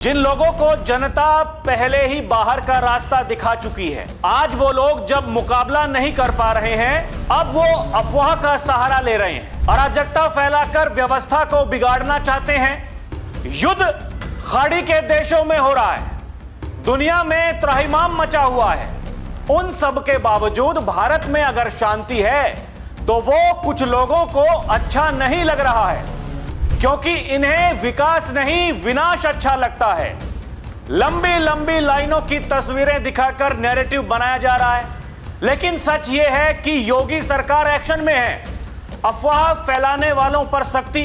जिन लोगों को जनता पहले ही बाहर का रास्ता दिखा चुकी है, आज वो लोग जब मुकाबला नहीं कर पा रहे हैं, अब वो अफवाह का सहारा ले रहे हैं, अराजकता फैलाकर व्यवस्था को बिगाड़ना चाहते हैं। युद्ध खाड़ी के देशों में हो रहा है, दुनिया में त्राहिमाम मचा हुआ है। उन सब के बावजूद भारत में अगर शांति है तो वो कुछ लोगों को अच्छा नहीं लग रहा है, क्योंकि इन्हें विकास नहीं विनाश अच्छा लगता है। लंबी लंबी लाइनों की तस्वीरें दिखाकर नैरेटिव बनाया जा रहा है, लेकिन सच यह है कि योगी सरकार एक्शन में है। अफवाह फैलाने वालों पर सख्ती,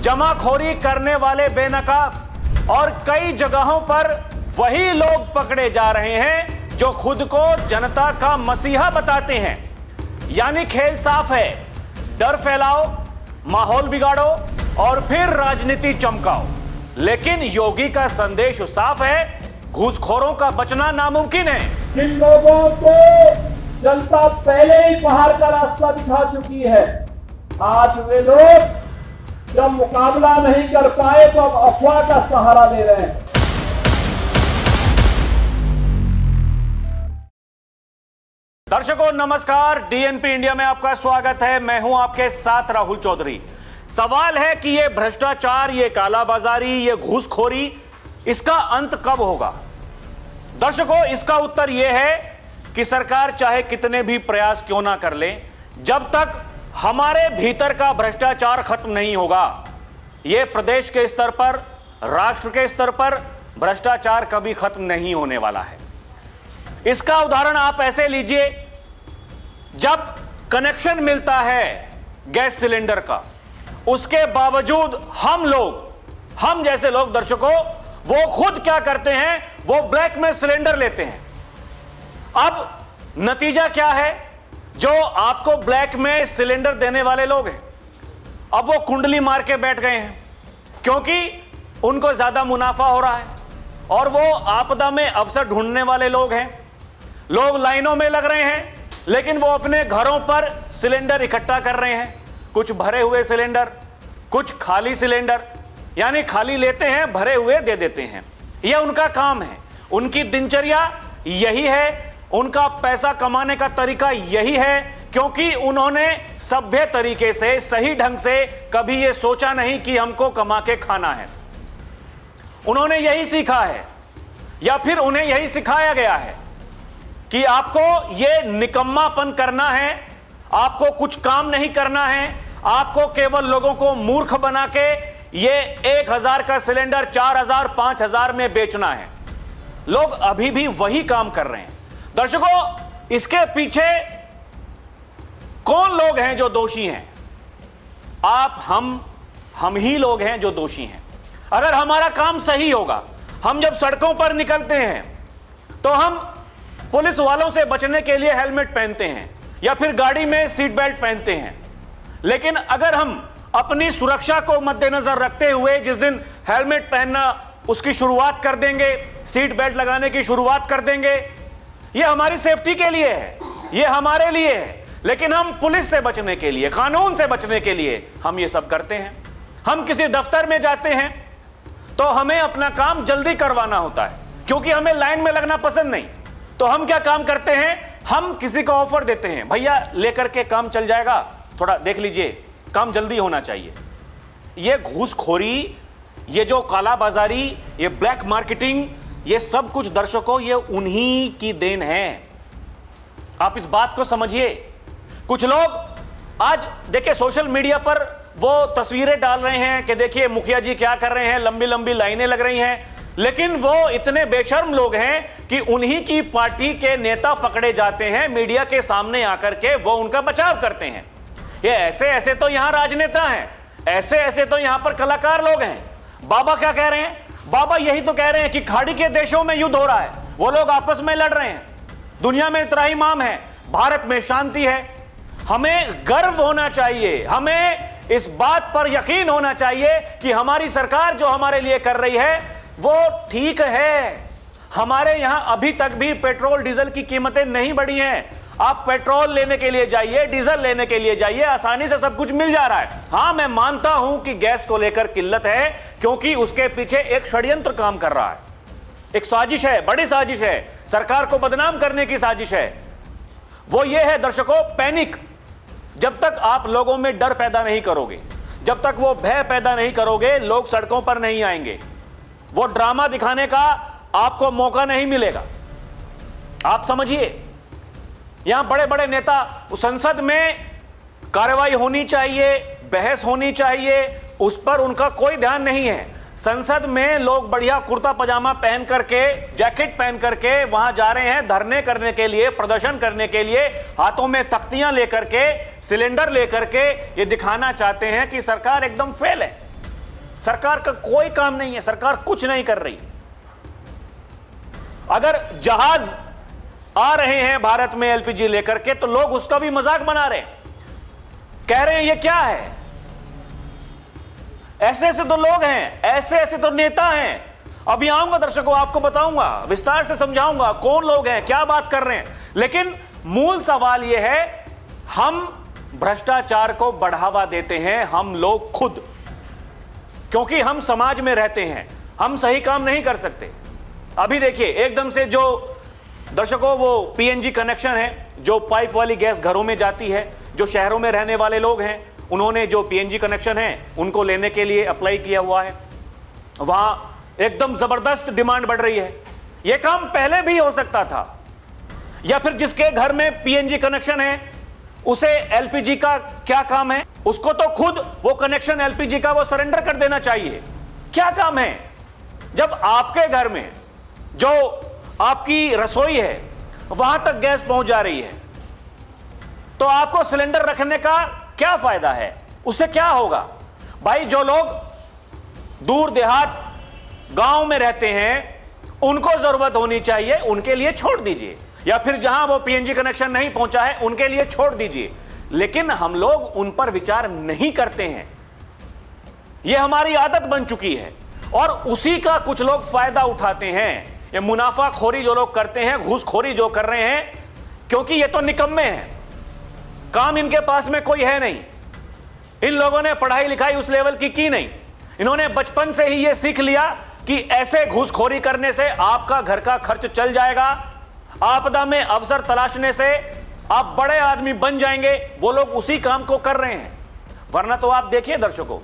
जमाखोरी करने वाले बेनकाब, और कई जगहों पर वही लोग पकड़े जा रहे हैं जो खुद को जनता का मसीहा बताते हैं। यानी खेल साफ है, डर फैलाओ, माहौल बिगाड़ो और फिर राजनीति चमकाओ। लेकिन योगी का संदेश साफ है, घूसखोरों का बचना नामुमकिन है। जिन लोगों को जनता पहले ही बाहर का रास्ता दिखा चुकी है, आज वे लोग जब मुकाबला नहीं कर पाए तो अब अफवाह का सहारा ले रहे हैं। दर्शकों नमस्कार, डीएनपी इंडिया में आपका स्वागत है। मैं हूं आपके साथ राहुल चौधरी। सवाल है कि ये भ्रष्टाचार, ये कालाबाजारी, ये घूसखोरी, इसका अंत कब होगा? दर्शकों, इसका उत्तर यह है कि सरकार चाहे कितने भी प्रयास क्यों ना कर ले, जब तक हमारे भीतर का भ्रष्टाचार खत्म नहीं होगा, यह प्रदेश के स्तर पर, राष्ट्र के स्तर पर भ्रष्टाचार कभी खत्म नहीं होने वाला है। इसका उदाहरण आप ऐसे लीजिए, जब कनेक्शन मिलता है गैस सिलेंडर का, उसके बावजूद हम जैसे लोग, दर्शकों, वो खुद क्या करते हैं, वो ब्लैक में सिलेंडर लेते हैं। अब नतीजा क्या है? जो आपको ब्लैक में सिलेंडर देने वाले लोग हैं, अब वो कुंडली मार के बैठ गए हैं, क्योंकि उनको ज्यादा मुनाफा हो रहा है, और वो आपदा में अवसर ढूंढने वाले लोग हैं। लोग लाइनों में लग रहे हैं, लेकिन वो अपने घरों पर सिलेंडर इकट्ठा कर रहे हैं, कुछ भरे हुए सिलेंडर, कुछ खाली सिलेंडर, यानी खाली लेते हैं, भरे हुए दे देते हैं। यह उनका काम है, उनकी दिनचर्या यही है, उनका पैसा कमाने का तरीका यही है, क्योंकि उन्होंने सभ्य तरीके से, सही ढंग से कभी यह सोचा नहीं कि हमको कमा के खाना है। उन्होंने यही सीखा है, या फिर उन्हें यही सिखाया गया है कि आपको ये निकम्मापन करना है, आपको कुछ काम नहीं करना है, आपको केवल लोगों को मूर्ख बना के ये 1000 का सिलेंडर 4000, 5000 में बेचना है। लोग अभी भी वही काम कर रहे हैं। दर्शकों, इसके पीछे कौन लोग हैं जो दोषी हैं? आप, हम ही लोग हैं जो दोषी हैं। अगर हमारा काम सही होगा, हम जब सड़कों पर निकलते हैं तो हम पुलिस वालों से बचने के लिए हेलमेट पहनते हैं या फिर गाड़ी में सीट बेल्ट पहनते हैं। लेकिन अगर हम अपनी सुरक्षा को मद्देनजर रखते हुए जिस दिन हेलमेट पहनना उसकी शुरुआत कर देंगे, सीट बेल्ट लगाने की शुरुआत कर देंगे, ये हमारी सेफ्टी के लिए है, ये हमारे लिए है। लेकिन हम पुलिस से बचने के लिए, कानून से बचने के लिए हम ये सब करते हैं। हम किसी दफ्तर में जाते हैं तो हमें अपना काम जल्दी करवाना होता है, क्योंकि हमें लाइन में लगना पसंद नहीं। तो हम क्या काम करते हैं, हम किसी को ऑफर देते हैं, भैया लेकर के काम चल जाएगा, थोड़ा देख लीजिए, काम जल्दी होना चाहिए। ये घूसखोरी, ये जो कालाबाजारी, ये ब्लैक मार्केटिंग, ये सब कुछ दर्शकों ये उन्हीं की देन है। आप इस बात को समझिए। कुछ लोग आज देखिए सोशल मीडिया पर वो तस्वीरें डाल रहे हैं कि देखिए मुखिया जी क्या कर रहे हैं, लंबी लंबी लाइनें लग रही हैं, लेकिन वो इतने बेशर्म लोग हैं कि उन्हीं की पार्टी के नेता पकड़े जाते हैं, मीडिया के सामने आकर के वो उनका बचाव करते हैं। ये ऐसे ऐसे तो यहां राजनेता हैं, ऐसे ऐसे तो यहां पर कलाकार लोग हैं। बाबा क्या कह रहे हैं? बाबा यही तो कह रहे हैं कि खाड़ी के देशों में युद्ध हो रहा है, वो लोग आपस में लड़ रहे हैं, दुनिया में त्राहिमाम है, भारत में शांति है। हमें गर्व होना चाहिए, हमें इस बात पर यकीन होना चाहिए कि हमारी सरकार जो हमारे लिए कर रही है वो ठीक है। हमारे यहां अभी तक भी पेट्रोल डीजल की कीमतें नहीं बढ़ी हैं। आप पेट्रोल लेने के लिए जाइए, डीजल लेने के लिए जाइए, आसानी से सब कुछ मिल जा रहा है। हां, मैं मानता हूं कि गैस को लेकर किल्लत है, क्योंकि उसके पीछे एक षड्यंत्र काम कर रहा है, एक साजिश है, बड़ी साजिश है, सरकार को बदनाम करने की साजिश है। वो ये है दर्शकों, पैनिक। जब तक आप लोगों में डर पैदा नहीं करोगे, जब तक वो भय पैदा नहीं करोगे, लोग सड़कों पर नहीं आएंगे, वो ड्रामा दिखाने का आपको मौका नहीं मिलेगा। आप समझिए, यहां बड़े बड़े नेता, संसद में कार्रवाई होनी चाहिए, बहस होनी चाहिए, उस पर उनका कोई ध्यान नहीं है। संसद में लोग बढ़िया कुर्ता पजामा पहन करके, जैकेट पहन करके वहां जा रहे हैं धरने करने के लिए, प्रदर्शन करने के लिए, हाथों में तख्तियां लेकर के, सिलेंडर लेकर के, ये दिखाना चाहते हैं कि सरकार एकदम फेल है, सरकार का कोई काम नहीं है, सरकार कुछ नहीं कर रही। अगर जहाज आ रहे हैं भारत में एलपीजी लेकर के, तो लोग उसका भी मजाक बना रहे हैं, कह रहे हैं ये क्या है। ऐसे ऐसे तो लोग हैं, ऐसे ऐसे तो नेता हैं। अभी आऊंगा दर्शकों, आपको बताऊंगा, विस्तार से समझाऊंगा कौन लोग हैं, क्या बात कर रहे हैं। लेकिन मूल सवाल यह है, हम भ्रष्टाचार को बढ़ावा देते हैं, हम लोग खुद, क्योंकि हम समाज में रहते हैं, हम सही काम नहीं कर सकते। अभी देखिए, एकदम से जो दर्शकों वो पीएनजी कनेक्शन है, जो पाइप वाली गैस घरों में जाती है, जो शहरों में रहने वाले लोग हैं, उन्होंने जो पीएनजी कनेक्शन है उनको लेने के लिए अप्लाई किया हुआ है। वहां एकदम जबरदस्त डिमांड बढ़ रही है। यह काम पहले भी हो सकता था, या फिर जिसके घर में पीएनजी कनेक्शन है उसे एलपीजी का क्या काम है, उसको तो खुद वो कनेक्शन एलपीजी का वो सरेंडर कर देना चाहिए। क्या काम है जब आपके घर में जो आपकी रसोई है वहां तक गैस पहुंच जा रही है, तो आपको सिलेंडर रखने का क्या फायदा है, उससे क्या होगा। भाई, जो लोग दूर देहात गांव में रहते हैं उनको जरूरत होनी चाहिए, उनके लिए छोड़ दीजिए, या फिर जहां वो पीएनजी कनेक्शन नहीं पहुंचा है उनके लिए छोड़ दीजिए। लेकिन हम लोग उन पर विचार नहीं करते हैं, यह हमारी आदत बन चुकी है, और उसी का कुछ लोग फायदा उठाते हैं। ये मुनाफाखोरी जो लोग करते हैं, घूसखोरी जो कर रहे हैं, क्योंकि ये तो निकम्मे हैं, काम इनके पास में कोई है नहीं। इन लोगों ने पढ़ाई लिखाई उस लेवल की नहीं। इन्होंने बचपन से ही ये सीख लिया कि ऐसे घूसखोरी करने से आपका घर का खर्च चल जाएगा, आपदा में अवसर तलाशने से आप बड़े आदमी बन जाएंगे। वो लोग उसी काम को कर रहे हैं। वरना तो आप देखिए दर्शकों,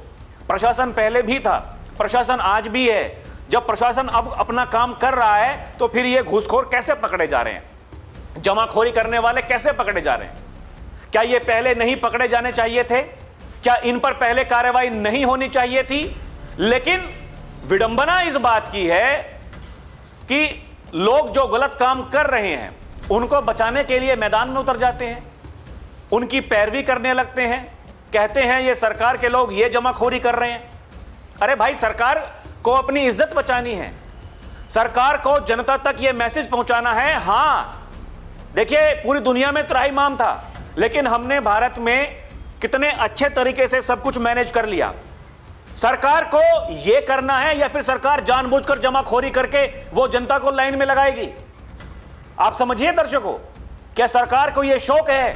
प्रशासन पहले भी था, प्रशासन आज भी है। जब प्रशासन अब अपना काम कर रहा है, तो फिर ये घूसखोर कैसे पकड़े जा रहे हैं, जमाखोरी करने वाले कैसे पकड़े जा रहे हैं। क्या ये पहले नहीं पकड़े जाने चाहिए थे? क्या इन पर पहले कार्रवाई नहीं होनी चाहिए थी? लेकिन विडंबना इस बात की है कि लोग जो गलत काम कर रहे हैं उनको बचाने के लिए मैदान में उतर जाते हैं, उनकी पैरवी करने लगते हैं, कहते हैं ये सरकार के लोग ये जमाखोरी कर रहे हैं। अरे भाई, सरकार को अपनी इज्जत बचानी है, सरकार को जनता तक ये मैसेज पहुंचाना है। हां, देखिए, पूरी दुनिया में त्राहिमाम था, लेकिन हमने भारत में कितने अच्छे तरीके से सब कुछ मैनेज कर लिया। सरकार को यह करना है, या फिर सरकार जानबूझकर जमाखोरी करके वो जनता को लाइन में लगाएगी? आप समझिए दर्शकों, क्या सरकार को यह शौक है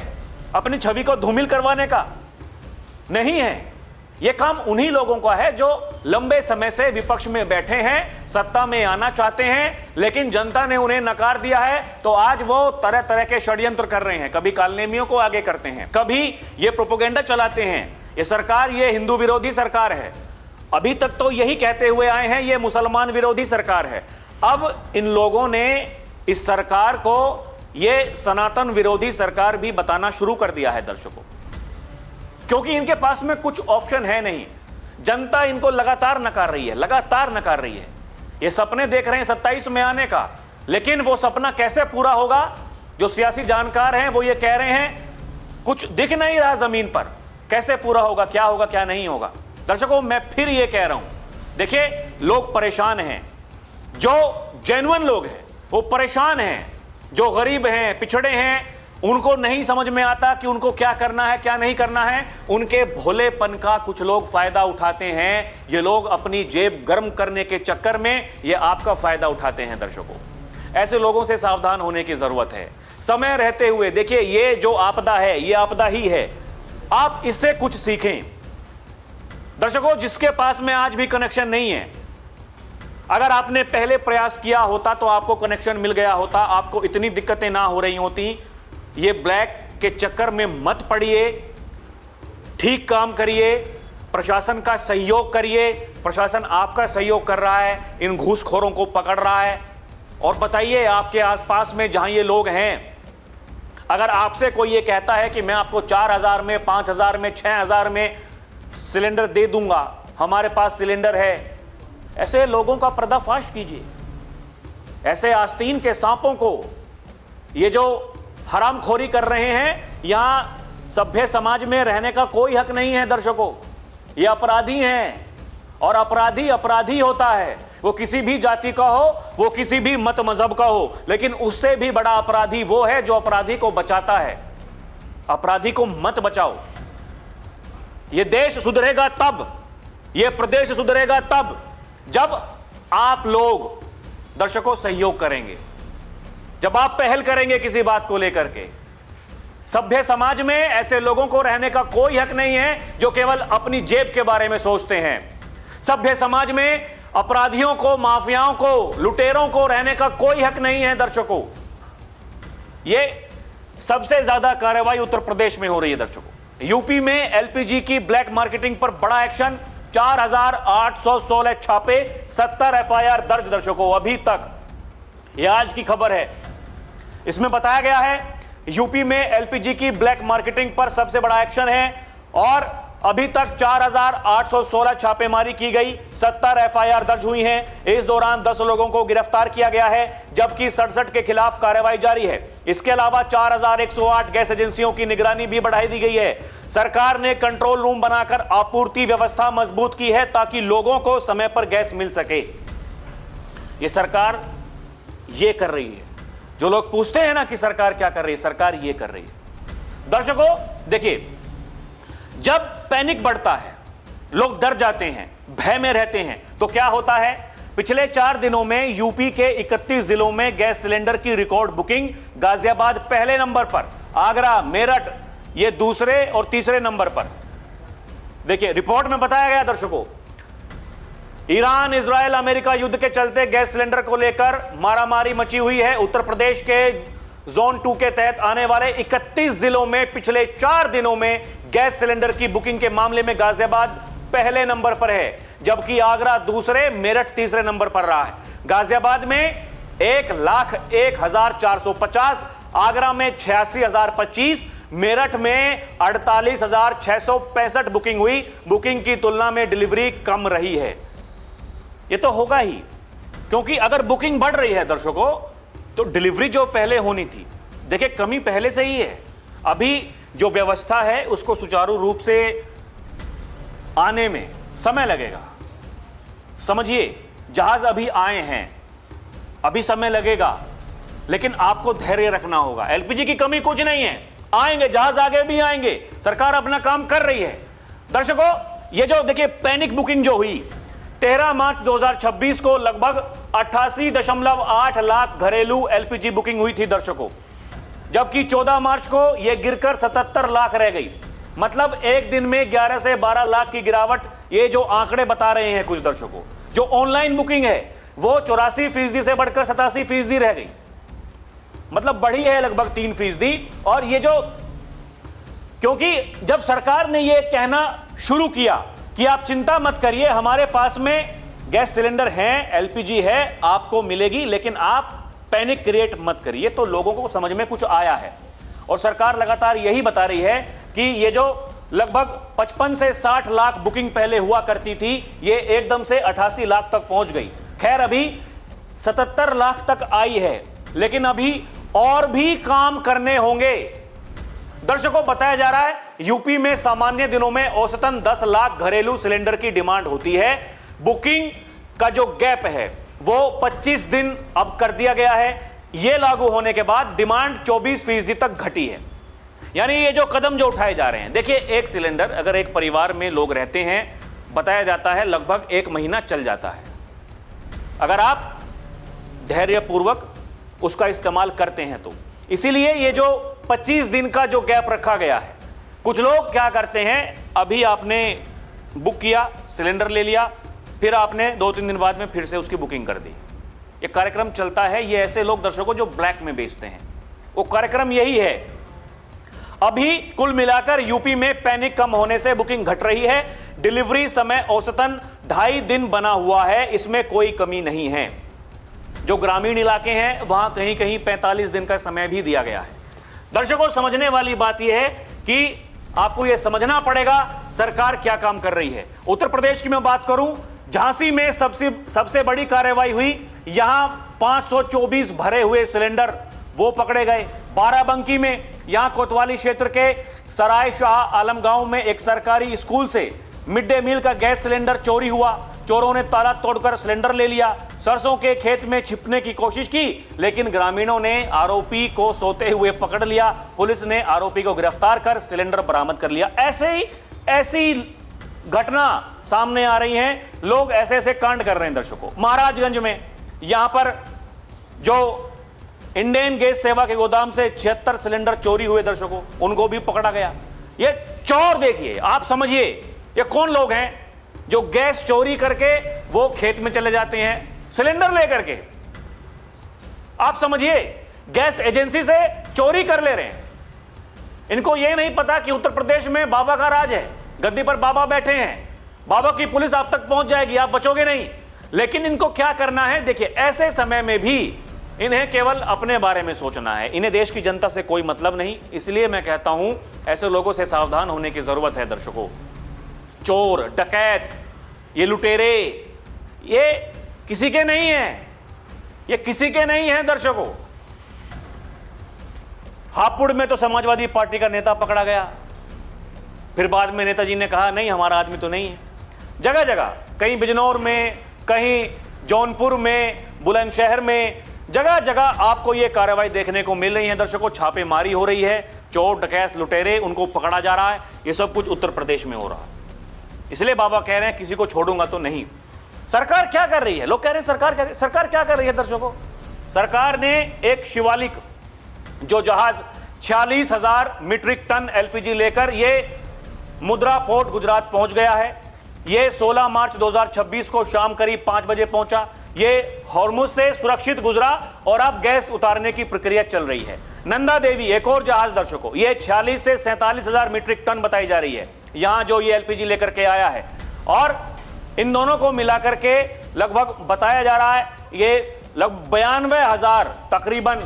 अपनी छवि को धूमिल करवाने का? नहीं है। यह काम उन्हीं लोगों का है जो लंबे समय से विपक्ष में बैठे हैं, सत्ता में आना चाहते हैं, लेकिन जनता ने उन्हें नकार दिया है। तो आज वो तरह तरह के षड्यंत्र कर रहे हैं। कभी कालनेमियों को आगे करते हैं, कभी ये प्रोपेगेंडा चलाते हैं, ये सरकार ये हिंदू विरोधी सरकार है। अभी तक तो यही कहते हुए आए हैं ये मुसलमान विरोधी सरकार है। अब इन लोगों ने इस सरकार को ये सनातन विरोधी सरकार भी बताना शुरू कर दिया है दर्शकों, क्योंकि इनके पास में कुछ ऑप्शन है नहीं। जनता इनको लगातार नकार रही है, लगातार नकार रही है। ये सपने देख रहे हैं 27 में आने का, लेकिन वो सपना कैसे पूरा होगा? जो सियासी जानकार हैं वो ये कह रहे हैं कुछ दिख नहीं रहा जमीन पर, कैसे पूरा होगा, क्या होगा, क्या नहीं होगा। दर्शकों, मैं फिर ये कह रहा हूं, देखिए, लोग परेशान हैं, जो जेन्युइन लोग हैं वो परेशान हैं, जो गरीब हैं, पिछड़े हैं, उनको नहीं समझ में आता कि उनको क्या करना है, क्या नहीं करना है। उनके भोलेपन का कुछ लोग फायदा उठाते हैं। ये लोग अपनी जेब गर्म करने के चक्कर में ये आपका फायदा उठाते हैं। दर्शकों, ऐसे लोगों से सावधान होने की जरूरत है। समय रहते हुए, देखिए ये जो आपदा है ये आपदा ही है, आप इससे कुछ सीखें। दर्शकों, जिसके पास में आज भी कनेक्शन नहीं है, अगर आपने पहले प्रयास किया होता तो आपको कनेक्शन मिल गया होता, आपको इतनी दिक्कतें ना हो रही होती। ये ब्लैक के चक्कर में मत पड़िए, ठीक काम करिए, प्रशासन का सहयोग करिए। प्रशासन आपका सहयोग कर रहा है, इन घूसखोरों को पकड़ रहा है। और बताइए आपके आसपास में जहां ये लोग हैं, अगर आपसे कोई ये कहता है कि मैं आपको 4,000 में, 5,000 में, 6,000 में सिलेंडर दे दूंगा, हमारे पास सिलेंडर है, ऐसे लोगों का पर्दाफाश कीजिए। ऐसे आस्तीन के सांपों को, ये जो हरामखोरी कर रहे हैं, यहां सभ्य समाज में रहने का कोई हक नहीं है। दर्शकों, ये अपराधी हैं और अपराधी अपराधी होता है, वो किसी भी जाति का हो, वो किसी भी मत मजहब का हो, लेकिन उससे भी बड़ा अपराधी वो है जो अपराधी को बचाता है। अपराधी को मत बचाओ। ये देश सुधरेगा तब, ये प्रदेश सुधरेगा तब जब आप लोग, दर्शकों, सहयोग करेंगे, जब आप पहल करेंगे किसी बात को लेकर के। सभ्य समाज में ऐसे लोगों को रहने का कोई हक नहीं है जो केवल अपनी जेब के बारे में सोचते हैं। सभ्य समाज में अपराधियों को, माफियाओं को, लुटेरों को रहने का कोई हक नहीं है। दर्शकों, ये सबसे ज्यादा कार्रवाई उत्तर प्रदेश में हो रही है। दर्शकों, यूपी में एलपीजी की ब्लैक मार्केटिंग पर बड़ा एक्शन, 4,816 छापे, 70 एफआईआर दर्ज। दर्शकों, अभी तक, यह आज की खबर है, इसमें बताया गया है यूपी में एलपीजी की ब्लैक मार्केटिंग पर सबसे बड़ा एक्शन है और अभी तक 4,816 छापेमारी की गई, 70 एफआईआर दर्ज हुई हैं। इस दौरान 10 लोगों को गिरफ्तार किया गया है, जबकि 67 के खिलाफ कार्रवाई जारी है। इसके अलावा 4,108 गैस एजेंसियों की निगरानी भी बढ़ाई दी गई है। सरकार ने कंट्रोल रूम बनाकर आपूर्ति व्यवस्था मजबूत की है ताकि लोगों को समय पर गैस मिल सके। यह सरकार ये कर रही है। जो लोग पूछते हैं ना कि सरकार क्या कर रही है, सरकार ये कर रही है। दर्शकों, देखिए, जब पैनिक बढ़ता है, लोग डर जाते हैं, भय में रहते हैं, तो क्या होता है? पिछले 4 दिनों में यूपी के 31 जिलों में गैस सिलेंडर की रिकॉर्ड बुकिंग। गाजियाबाद पहले नंबर पर, आगरा, मेरठ ये दूसरे और तीसरे नंबर पर। देखिए, रिपोर्ट में बताया गया दर्शकों, ईरान, इजराइल, अमेरिका युद्ध के चलते गैस सिलेंडर को लेकर मारामारी मची हुई है। उत्तर प्रदेश के जोन 2 के तहत आने वाले 31 जिलों में पिछले 4 दिनों में गैस सिलेंडर की बुकिंग के मामले में गाजियाबाद पहले नंबर पर है, जबकि आगरा दूसरे, मेरठ तीसरे नंबर पर रहा है। गाजियाबाद में 1,01,450, आगरा में 86,025, मेरठ में 48,665 बुकिंग हुई। बुकिंग की तुलना में डिलीवरी कम रही है। ये तो होगा ही, क्योंकि अगर बुकिंग बढ़ रही है दर्शकों, तो डिलीवरी जो पहले होनी थी, देखिए कमी पहले से ही है। अभी जो व्यवस्था है उसको सुचारू रूप से आने में समय लगेगा। समझिए, जहाज अभी आए हैं, अभी समय लगेगा, लेकिन आपको धैर्य रखना होगा। एलपीजी की कमी कुछ नहीं है, आएंगे जहाज, आगे भी आएंगे। सरकार अपना काम कर रही है। दर्शकों, ये जो देखिए पैनिक बुकिंग जो हुई 13 मार्च 2026 को लगभग 88.8 लाख घरेलू एलपीजी बुकिंग हुई थी दर्शकों, जबकि 14 मार्च को यह गिरकर 77 लाख रह गई। मतलब एक दिन में 11 से 12 लाख की गिरावट। ये जो आंकड़े बता रहे हैं कुछ दर्शकों, जो ऑनलाइन बुकिंग है वो 84% से बढ़कर 87% रह गई, मतलब बढ़ी है लगभग 3%। और ये जो, क्योंकि जब सरकार ने ये कहना शुरू किया कि आप चिंता मत करिए, हमारे पास में गैस सिलेंडर हैं, एलपीजी है, आपको मिलेगी, लेकिन आप पैनिक क्रिएट मत करिए, तो लोगों को समझ में कुछ आया है। और सरकार लगातार यही बता रही है कि ये जो लगभग 55 से 60 लाख बुकिंग पहले हुआ करती थी, ये एकदम से 88 लाख तक पहुंच गई। खैर, अभी 77 लाख तक आई है, लेकिन अभी और भी काम करने होंगे। दर्शकों, बताया जा रहा है यूपी में सामान्य दिनों में औसतन 10 लाख घरेलू सिलेंडर की डिमांड होती है। बुकिंग का जो गैप है वो 25 दिन अब कर दिया गया है। यह लागू होने के बाद डिमांड 24% तक घटी है। यानी ये जो कदम जो उठाए जा रहे हैं, देखिए, एक सिलेंडर अगर एक परिवार में लोग रहते हैं, बताया जाता है लगभग 1 महीना चल जाता है, अगर आप धैर्यपूर्वक उसका इस्तेमाल करते हैं तो। इसीलिए ये जो 25 दिन का जो गैप रखा गया है, कुछ लोग क्या करते हैं, अभी आपने बुक किया, सिलेंडर ले लिया, फिर आपने 2-3 दिन बाद में फिर से उसकी बुकिंग कर दी। ये कार्यक्रम चलता है। ये ऐसे लोग दर्शकों जो ब्लैक में बेचते हैं, वो कार्यक्रम यही है। अभी कुल मिलाकर यूपी में पैनिक कम होने से बुकिंग घट रही है। डिलीवरी समय औसतन 2.5 दिन बना हुआ है, इसमें कोई कमी नहीं है। जो ग्रामीण इलाके हैं वहां कहीं कहीं 45 दिन का समय भी दिया गया है। दर्शकों, समझने वाली बात यह है कि आपको यह समझना पड़ेगा सरकार क्या काम कर रही है। उत्तर प्रदेश की मैं बात करूं, झांसी में सबसे बड़ी कार्रवाई हुई। यहां 524 भरे हुए सिलेंडर वो पकड़े गए। बाराबंकी में, यहां कोतवाली क्षेत्र के सराय शाह आलम गांव में एक सरकारी स्कूल से मिड डे मील का गैस सिलेंडर चोरी हुआ। चोरों ने ताला तोड़कर सिलेंडर ले लिया। सरसों के खेत में छिपने की कोशिश की, लेकिन ग्रामीणों ने आरोपी को सोते हुए पकड़ लिया। पुलिस ने आरोपी को गिरफ्तार कर सिलेंडर बरामद कर लिया। ऐसी घटना सामने आ रही हैं। लोग ऐसे ऐसे कांड कर रहे हैं। दर्शकों, महाराजगंज में यहां पर जो इंडियन गैस सेवा के गोदाम से 76 सिलेंडर चोरी हुए, दर्शकों, उनको भी पकड़ा गया। ये चोर देखिए, आप समझिए ये कौन लोग हैं जो गैस चोरी करके वो खेत में चले जाते हैं सिलेंडर लेकर के। आप समझिए, गैस एजेंसी से चोरी कर ले रहे हैं। इनको ये नहीं पता कि उत्तर प्रदेश में बाबा का राज है, गद्दी पर बाबा बैठे हैं, बाबा की पुलिस आप तक पहुंच जाएगी, आप बचोगे नहीं। लेकिन इनको क्या करना है, देखिए, ऐसे समय में भी इन्हें केवल अपने बारे में सोचना है। इन्हें देश की जनता से कोई मतलब नहीं। इसलिए मैं कहता हूं, ऐसे लोगों से सावधान होने की जरूरत है। दर्शकों, चोर, डकैत, ये लुटेरे, ये किसी के नहीं है, ये किसी के नहीं है। दर्शकों, हापुड़ में तो समाजवादी पार्टी का नेता पकड़ा गया, फिर बाद में नेताजी ने कहा नहीं, हमारा आदमी तो नहीं है। जगह जगह, कहीं बिजनौर में, कहीं जौनपुर में, बुलंदशहर में, जगह जगह आपको यह कार्रवाई देखने को मिल रही है। दर्शकों, छापेमारी हो रही है, चोर, डकैत, लुटेरे, उनको पकड़ा जा रहा है। यह सब कुछ उत्तर प्रदेश में हो रहा है। इसलिए बाबा कह रहे हैं किसी को छोड़ूंगा तो नहीं। सरकार क्या कर रही है? लोग कह रहे हैं सरकार क्या कर रही है? दर्शकों, सरकार ने एक शिवालिक जो जहाज 46,000 मीट्रिक टन एलपीजी लेकर ये मुद्रा पोर्ट गुजरात पहुंच गया है। ये 16 मार्च 2026 को शाम करीब 5 बजे पहुंचा। ये हॉर्मुज से सुरक्षित गुजरा और अब गैस उतारने की प्रक्रिया चल रही है। नंदा देवी एक और जहाज, दर्शकों, ये 46 से 47,000 मीट्रिक टन बताई जा रही है यहां जो ये एलपीजी लेकर के आया है। और इन दोनों को मिलाकर के लगभग बताया जा रहा है ये लगभग 92,000 तकरीबन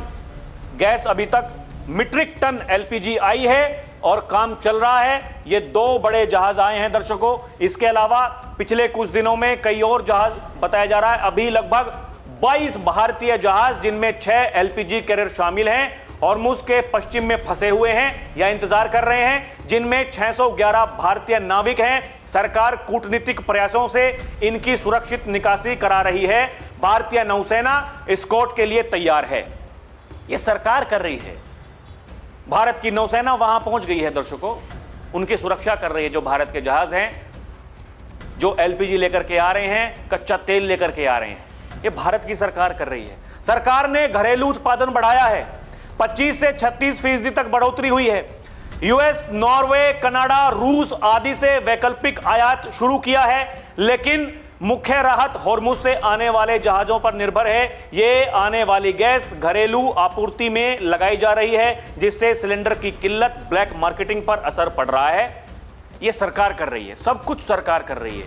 गैस अभी तक मीट्रिक टन एलपीजी आई है और काम चल रहा है। ये 2 बड़े जहाज आए हैं। दर्शकों, इसके अलावा पिछले कुछ दिनों में कई और जहाज बताया जा रहा है। अभी लगभग 22 भारतीय जहाज, जिनमें 6 एलपीजी कैरियर शामिल हैं, हॉर्मुज के पश्चिम में फंसे हुए हैं या इंतजार कर रहे हैं, जिनमें 611 भारतीय नाविक हैं। सरकार कूटनीतिक प्रयासों से इनकी सुरक्षित निकासी करा रही है। भारतीय नौसेना एस्कॉर्ट के लिए तैयार है। यह सरकार कर रही है। भारत की नौसेना वहां पहुंच गई है। दर्शकों, उनकी सुरक्षा कर रही है। जो भारत के जहाज हैं, जो एलपीजी लेकर के आ रहे हैं, कच्चा तेल लेकर के आ रहे हैं, ये भारत की सरकार कर रही है। सरकार ने घरेलू उत्पादन बढ़ाया है। 25 से 36% तक बढ़ोतरी हुई है। यूएस, नॉर्वे, कनाडा, रूस आदि से वैकल्पिक आयात शुरू किया है, लेकिन मुख्य राहत हॉर्मुज से आने वाले जहाजों पर निर्भर है। ये आने वाली गैस घरेलू आपूर्ति में लगाई जा रही है, जिससे सिलेंडर की किल्लत, ब्लैक मार्केटिंग पर असर पड़ रहा है। ये सरकार कर रही है, सब कुछ सरकार कर रही है।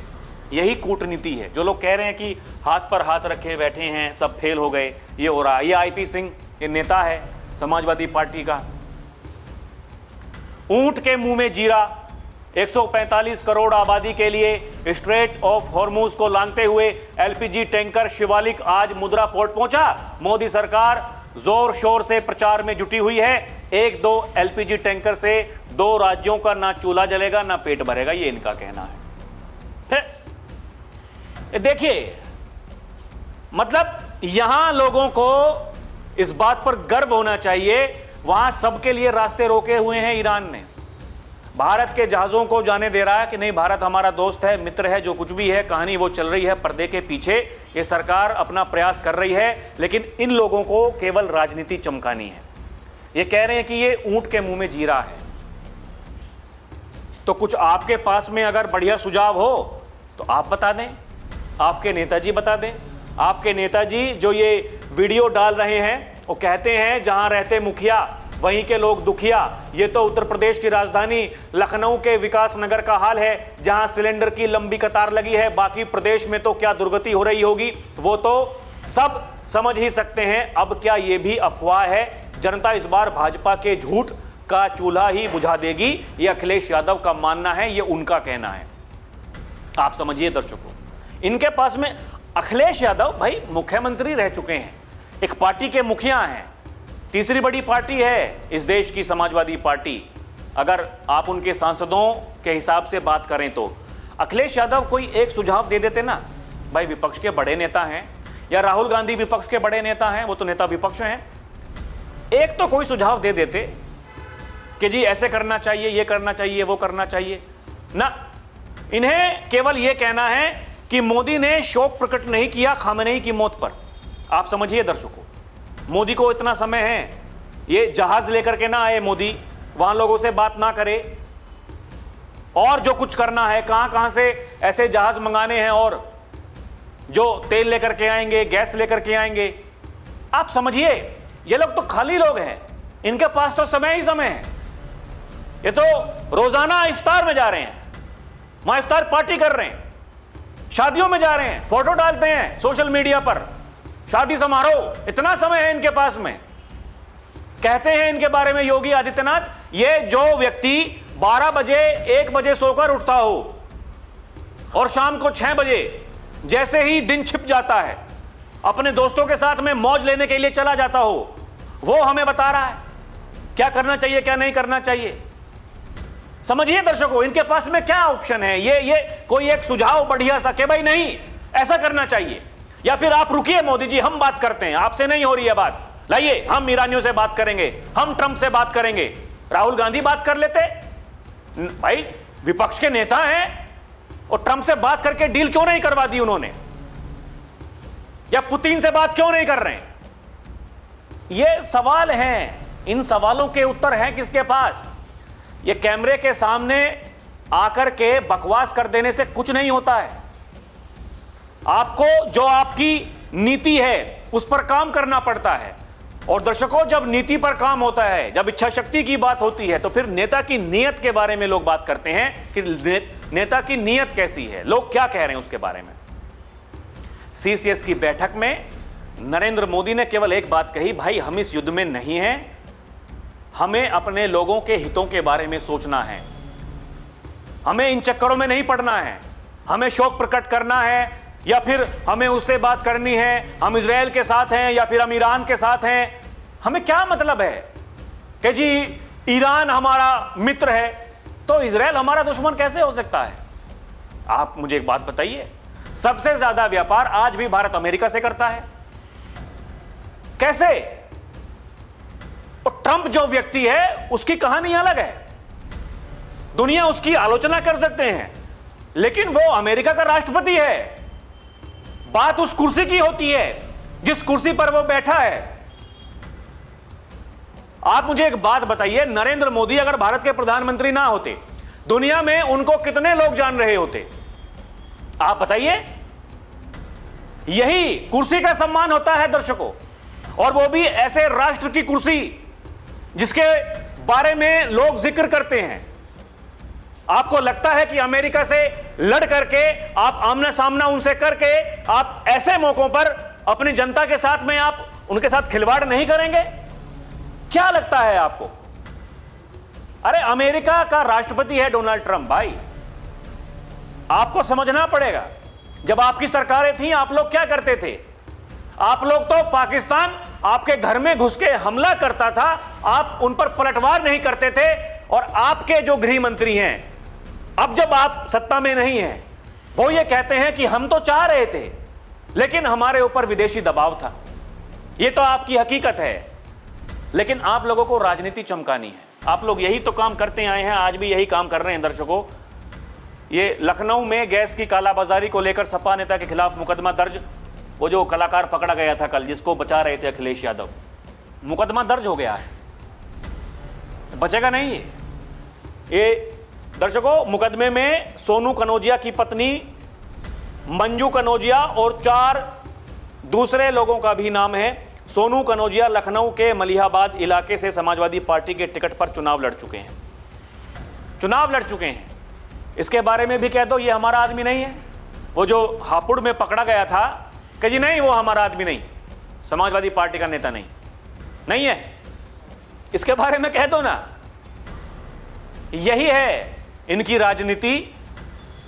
यही कूटनीति है। जो लोग कह रहे हैं कि हाथ पर हाथ रखे बैठे हैं, सब फेल हो गए, ये हो रहा है। ये आईपी सिंह, ये नेता है समाजवादी पार्टी का। ऊंट के मुंह में जीरा, 145 करोड़ आबादी के लिए स्ट्रेट ऑफ हॉर्मुज को लांघते हुए एलपीजी टैंकर शिवालिक आज मुद्रा पोर्ट पहुंचा। मोदी सरकार जोर शोर से प्रचार में जुटी हुई है। 1-2 एलपीजी टैंकर से 2 राज्यों का ना चूल्हा जलेगा ना पेट भरेगा, ये इनका कहना है। देखिए, मतलब यहां लोगों को इस बात पर गर्व होना चाहिए, वहां सबके लिए रास्ते रोके हुए हैं ईरान ने। भारत के जहाजों को जाने दे रहा है कि नहीं, भारत हमारा दोस्त है, मित्र है, जो कुछ भी है कहानी वो चल रही है पर्दे के पीछे। ये सरकार अपना प्रयास कर रही है, लेकिन इन लोगों को केवल राजनीति चमकानी है। ये कह रहे हैं कि ये ऊंट के मुंह में जीरा है। तो कुछ आपके पास में अगर बढ़िया सुझाव हो तो आप बता दें, आपके नेताजी बता दें। आपके नेताजी जो ये वीडियो डाल रहे हैं वो कहते हैं जहां रहते मुखिया वहीं के लोग दुखिया। ये तो उत्तर प्रदेश की राजधानी लखनऊ के विकास नगर का हाल है, जहां सिलेंडर की लंबी कतार लगी है। बाकी प्रदेश में तो क्या दुर्गति हो रही होगी वो तो सब समझ ही सकते हैं। अब क्या ये भी अफवाह है? जनता इस बार भाजपा के झूठ का चूल्हा ही बुझा देगी, ये अखिलेश यादव का मानना है, ये उनका कहना है। आप समझिए दर्शकों, इनके पास में अखिलेश यादव भाई मुख्यमंत्री रह चुके हैं, एक पार्टी के मुखिया हैं, तीसरी बड़ी पार्टी है इस देश की समाजवादी पार्टी। अगर आप उनके सांसदों के हिसाब से बात करें तो अखिलेश यादव कोई एक सुझाव दे देते ना, भाई विपक्ष के बड़े नेता हैं, या राहुल गांधी विपक्ष के बड़े नेता हैं, वो तो नेता विपक्ष हैं, एक तो कोई सुझाव दे देते कि जी ऐसे करना चाहिए, ये करना चाहिए, वो करना चाहिए ना। इन्हें केवल ये कहना है कि मोदी ने शोक प्रकट नहीं किया खामेनेई की मौत पर। आप समझिए दर्शकों, मोदी को इतना समय है, ये जहाज लेकर के ना आए मोदी, वहां लोगों से बात ना करे, और जो कुछ करना है कहां कहां से ऐसे जहाज मंगाने हैं और जो तेल लेकर के आएंगे, गैस लेकर के आएंगे। आप समझिए ये लोग तो खाली लोग हैं, इनके पास तो समय ही समय है। ये तो रोजाना इफ्तार में जा रहे हैं, वहां इफ्तार पार्टी कर रहे हैं, शादियों में जा रहे हैं, फोटो डालते हैं सोशल मीडिया पर, शादी समारोह, इतना समय है इनके पास में। कहते हैं इनके बारे में योगी आदित्यनाथ, ये जो व्यक्ति 12 बजे 1 बजे सोकर उठता हो और शाम को 6 बजे जैसे ही दिन छिप जाता है अपने दोस्तों के साथ में मौज लेने के लिए चला जाता हो, वो हमें बता रहा है क्या करना चाहिए क्या नहीं करना चाहिए। समझिए दर्शकों, इनके पास में क्या ऑप्शन है। ये कोई एक सुझाव बढ़िया सा कि भाई नहीं ऐसा करना चाहिए, या फिर आप रुकिए मोदी जी हम बात करते हैं, आपसे नहीं हो रही है बात, लाइए हम ईरानियों से बात करेंगे, हम ट्रंप से बात करेंगे। राहुल गांधी बात कर लेते भाई, विपक्ष के नेता हैं, और ट्रंप से बात करके डील क्यों नहीं करवा दी उन्होंने, या पुतिन से बात क्यों नहीं कर रहे हैं। ये सवाल हैं, इन सवालों के उत्तर हैं किसके पास। ये कैमरे के सामने आकर के बकवास कर देने से कुछ नहीं होता है। आपको जो आपकी नीति है उस पर काम करना पड़ता है। और दर्शकों, जब नीति पर काम होता है, जब इच्छा शक्ति की बात होती है, तो फिर नेता की नीयत के बारे में लोग बात करते हैं कि नेता की नीयत कैसी है, लोग क्या कह रहे हैं उसके बारे में। सीसीएस की बैठक में नरेंद्र मोदी ने केवल एक बात कही, भाई हम इस युद्ध में नहीं हैं, हमें अपने लोगों के हितों के बारे में सोचना है, हमें इन चक्करों में नहीं पड़ना है, हमें शोक प्रकट करना है या फिर हमें उससे बात करनी है, हम इजराइल के साथ हैं या फिर हम ईरान के साथ हैं, हमें क्या मतलब है कि जी ईरान हमारा मित्र है तो इजराइल हमारा दुश्मन कैसे हो सकता है। आप मुझे एक बात बताइए, सबसे ज्यादा व्यापार आज भी भारत अमेरिका से करता है, कैसे। और ट्रंप जो व्यक्ति है उसकी कहानी अलग है, दुनिया उसकी आलोचना कर सकते हैं, लेकिन वो अमेरिका का राष्ट्रपति है। बात उस कुर्सी की होती है जिस कुर्सी पर वो बैठा है। आप मुझे एक बात बताइए, नरेंद्र मोदी अगर भारत के प्रधानमंत्री ना होते, दुनिया में उनको कितने लोग जान रहे होते, आप बताइए। यही कुर्सी का सम्मान होता है दर्शकों, और वो भी ऐसे राष्ट्र की कुर्सी जिसके बारे में लोग जिक्र करते हैं। आपको लगता है कि अमेरिका से लड़ करके आप आमना सामना उनसे करके आप ऐसे मौकों पर अपनी जनता के साथ में आप उनके साथ खिलवाड़ नहीं करेंगे? क्या लगता है आपको? अरे अमेरिका का राष्ट्रपति है डोनाल्ड ट्रंप। भाई आपको समझना पड़ेगा, जब आपकी सरकारें थी आप लोग क्या करते थे? आप लोग तो पाकिस्तान आपके घर में घुस के हमला करता था, आप उन पर पलटवार नहीं करते थे। और आपके जो गृह मंत्री हैं, अब जब आप सत्ता में नहीं हैं, वो ये कहते हैं कि हम तो चाह रहे थे लेकिन हमारे ऊपर विदेशी दबाव था। ये तो आपकी हकीकत है, लेकिन आप लोगों को राजनीति चमकानी है। आप लोग यही तो काम करते आए हैं, आज भी यही काम कर रहे हैं दर्शकों। ये लखनऊ में गैस की कालाबाजारी को लेकर सपा नेता के खिलाफ मुकदमा दर्ज, वो जो कलाकार पकड़ा गया था कल, जिसको बचा रहे थे अखिलेश यादव, मुकदमा दर्ज हो गया है। बचेगा नहीं ये दर्शकों, मुकदमे में सोनू कनौजिया की पत्नी मंजू कनौजिया और 4 दूसरे लोगों का भी नाम है। सोनू कनौजिया लखनऊ के मलिहाबाद इलाके से समाजवादी पार्टी के टिकट पर चुनाव लड़ चुके हैं। इसके बारे में भी कह दो ये हमारा आदमी नहीं है। वो जो हापुड़ में पकड़ा गया था कि जी नहीं वो हमारा आदमी नहीं, समाजवादी पार्टी का नेता नहीं है, इसके बारे में कह दो ना। यही है इनकी राजनीति।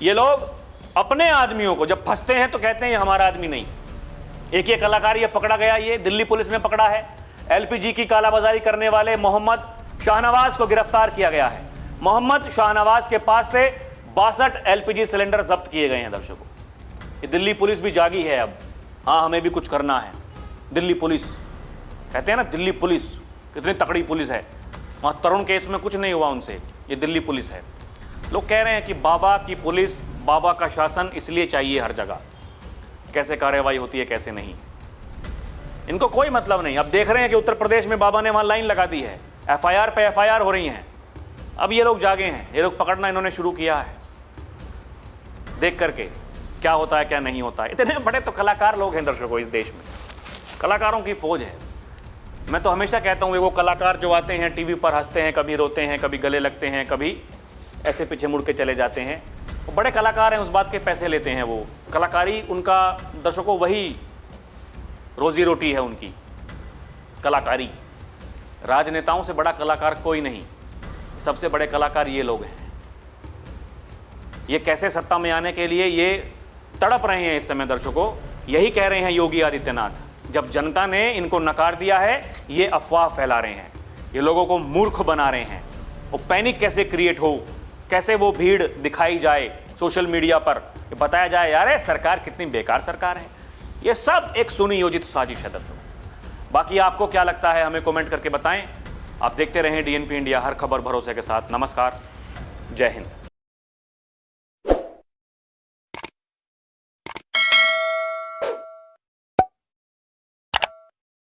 ये लोग अपने आदमियों को जब फंसते हैं तो कहते हैं ये हमारा आदमी नहीं। एक ये कलाकार ये पकड़ा गया, ये दिल्ली पुलिस ने पकड़ा है। एलपीजी की कालाबाजारी करने वाले मोहम्मद शाहनवाज को गिरफ्तार किया गया है। मोहम्मद शाहनवाज के पास से 62 एलपीजी सिलेंडर जब्त किए गए हैं। दर्शकों, ये दिल्ली पुलिस भी जागी है अब। हाँ, हमें भी कुछ करना है। दिल्ली पुलिस कहते हैं ना, दिल्ली पुलिस कितनी तकड़ी पुलिस है। वहां तरुण केस में कुछ नहीं हुआ उनसे, ये दिल्ली पुलिस है। लोग कह रहे हैं कि बाबा की पुलिस, बाबा का शासन इसलिए चाहिए हर जगह, कैसे कार्रवाई होती है कैसे नहीं, इनको कोई मतलब नहीं। अब देख रहे हैं कि उत्तर प्रदेश में बाबा ने वहां लाइन लगा दी है, एफआईआर पे एफआईआर हो रही हैं। अब ये लोग जागे हैं, ये लोग पकड़ना इन्होंने शुरू किया है। देख करके क्या होता है क्या नहीं होता है। इतने बड़े तो कलाकार लोग हैं दर्शकों इस देश में, कलाकारों की फौज है। मैं तो हमेशा कहता हूँ वो कलाकार जो आते हैं टीवी पर हंसते हैं, कभी रोते हैं, कभी गले लगते हैं, कभी ऐसे पीछे मुड़ के चले जाते हैं, वो बड़े कलाकार हैं, उस बात के पैसे लेते हैं। वो कलाकारी उनका दर्शकों वही रोजी रोटी है उनकी, कलाकारी। राजनेताओं से बड़ा कलाकार कोई नहीं, सबसे बड़े कलाकार ये लोग हैं। ये कैसे सत्ता में आने के लिए ये तड़प रहे हैं इस समय दर्शकों। यही कह रहे हैं योगी आदित्यनाथ, जब जनता ने इनको नकार दिया है ये अफवाह फैला रहे हैं, ये लोगों को मूर्ख बना रहे हैं। वो पैनिक कैसे क्रिएट हो, कैसे वो भीड़ दिखाई जाए सोशल मीडिया पर, बताया जाए यार सरकार कितनी बेकार सरकार है। ये सब एक सुनियोजित साजिश है दर्शकों। बाकी आपको क्या लगता है हमें कमेंट करके बताएं। आप देखते रहें डीएनपी इंडिया, हर खबर भरोसे के साथ। नमस्कार, जय हिंद।